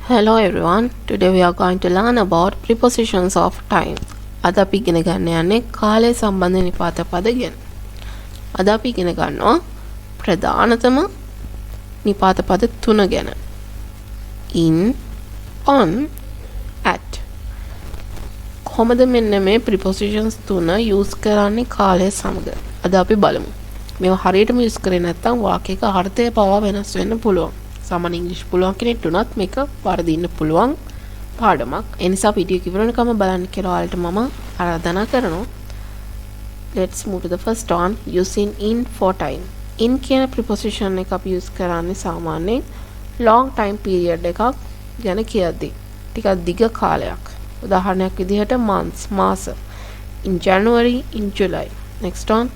Hello everyone. Today we are going to learn about prepositions of time. අද අපි ඉගෙන ගන්න යන්නේ කාලය සම්බන්ධ නිපාත පද ගැන. අද අපි ඉගෙන ගන්නවා ප්‍රධානතම නිපාත පද තුන ගැන. in, on, at. කොහොමද මෙන්න මේ prepositions තුන use කරන්නේ කාලය සමග? අද අපි බලමු. මේවා හරියටම use කරේ නැත්නම් වාක්‍යයක අර්ථය පවා වෙනස් වෙන්න පුළුවන්. සාමාන්‍ය ඉංග්‍රීසි පුළුවන් කෙනෙක්ට උනත් මේක වර්ධින්න පුළුවන් පාඩමක්. ඒ නිසා වීඩියෝ එක ඉවරනකම බලන්න කියලා ඔයාලට මම ආරාධනා කරනවා. Let's move to the first one, using in for time. in කියන preposition එක අපි use කරන්නේ සාමාන්‍යයෙන් long time period එකක් ගැන කියද්දී. ටිකක් දිග කාලයක්. උදාහරණයක් විදිහට months, මාස. in January, in July. Next one,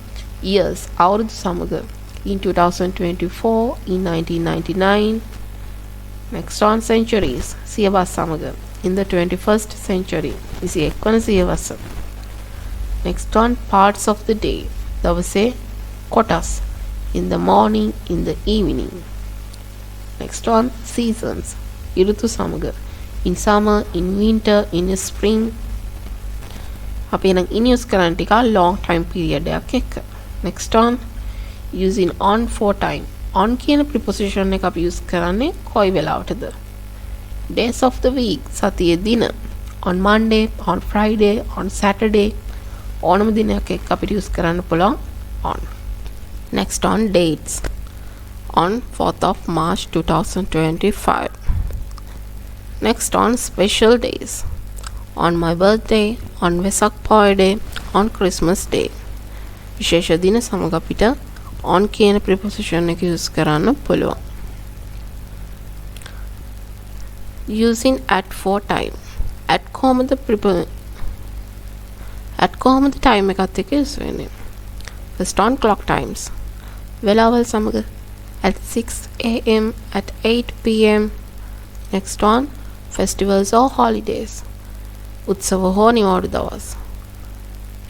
years, අවුරුදු සමග. in 2024, in 1999. Next one, centuries, සියවස් සමග. in the 21st century, 21 වන සියවස. Next one, parts of the day, දවසේ කොටස්. in the morning, in the evening. Next one, seasons, ඍතු සමග. in summer, in winter, in spring. අපි නම් in use කරන්නේ ටික long time period එකක් එක්ක. Next one, using on for time. on කියන preposition එක අපි use කරන්නේ කොයි වෙලාවටද? days of the week, සතියේ දින. on Monday, on Friday, on Saturday. ඕනම දිනයක් එක්ක අපිට use කරන්න පුළුවන් on. Next on dates. on 4th of March 2025. Next on special days. on my birthday, on Vesak Poy Day, on Christmas Day. විශේෂ දින සමග අපිට on කියන preposition එක use කරන්න පුළුවන්. using at for time. at කොහොමද time එකත් එක්ක use වෙන්නේ? first on clock times. වෙලාවල් සමග at 6 am, at 8 pm. next on festivals or holidays. උත්සව හෝ නිවාඩු දවස්.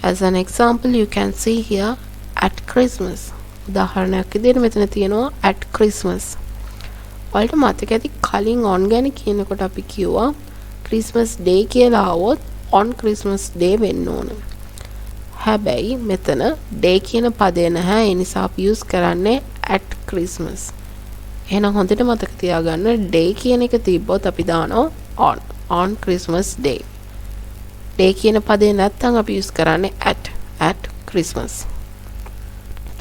as an example you can see here at Christmas. උදාහරණයක් විදිහට මෙතන තියෙනවා at Christmas. ඔයාලට මතක ඇති කලින් on ගැන කියනකොට අපි කිව්වා Christmas day කියලා આવොත් on Christmas day වෙන්න ඕන. හැබැයි මෙතන day කියන පදේ නැහැ. ඒ නිසා අපි use කරන්නේ at Christmas. එහෙනම් හොඳට මතක තියාගන්න day කියන එක තිබ්බොත් අපි දානවා on Christmas day. day කියන පදේ නැත්නම් අපි use කරන්නේ at Christmas.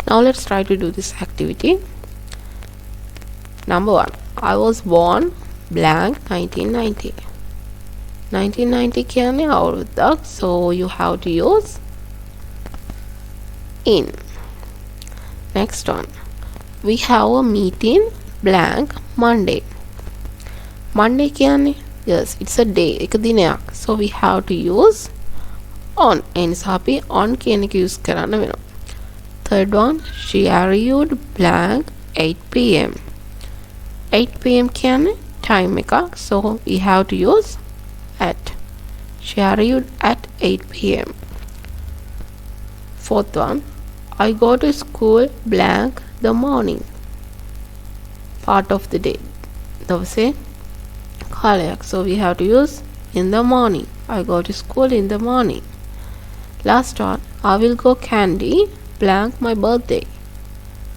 Now let's try to do this activity. Number 1. I was born blank 1990. 1990 කියන්නේ අවුරුද්දක්. So you have to use in. Next one. We have a meeting blank Monday. Monday කියන්නේ yes, it's a day. එක දිනයක්. So we have to use on. එනිසා අපි on කියන එක use කරන්න වෙනවා. Third one, she arrived blank 8 pm. 8 pm කියන්නේ time එකක්. So we have to use at. She arrived at 8 pm. Fourth one, I go to school blank the morning. Part of the day. දවසේ කාලයක්. So we have to use in the morning. I go to school in the morning. Last one, I will go candy blank my birthday.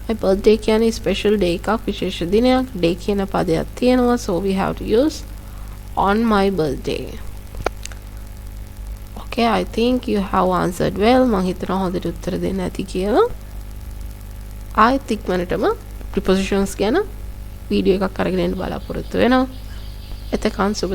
My birthday කියන්නේ special day එකක්, විශේෂ දිනයක්. day කියන පදයක් තියෙනවා. So we have to use on my birthday. Okay, I think you have answered well. මම හිතනවා හොඳට උත්තර දෙන්න ඇති කියලා. ආයෙත් ඉක්මනටම prepositions ගැන වීඩියෝ එකක් අරගෙන එන්න බලාපොරොත්තු වෙනවා. එතකන් සුබ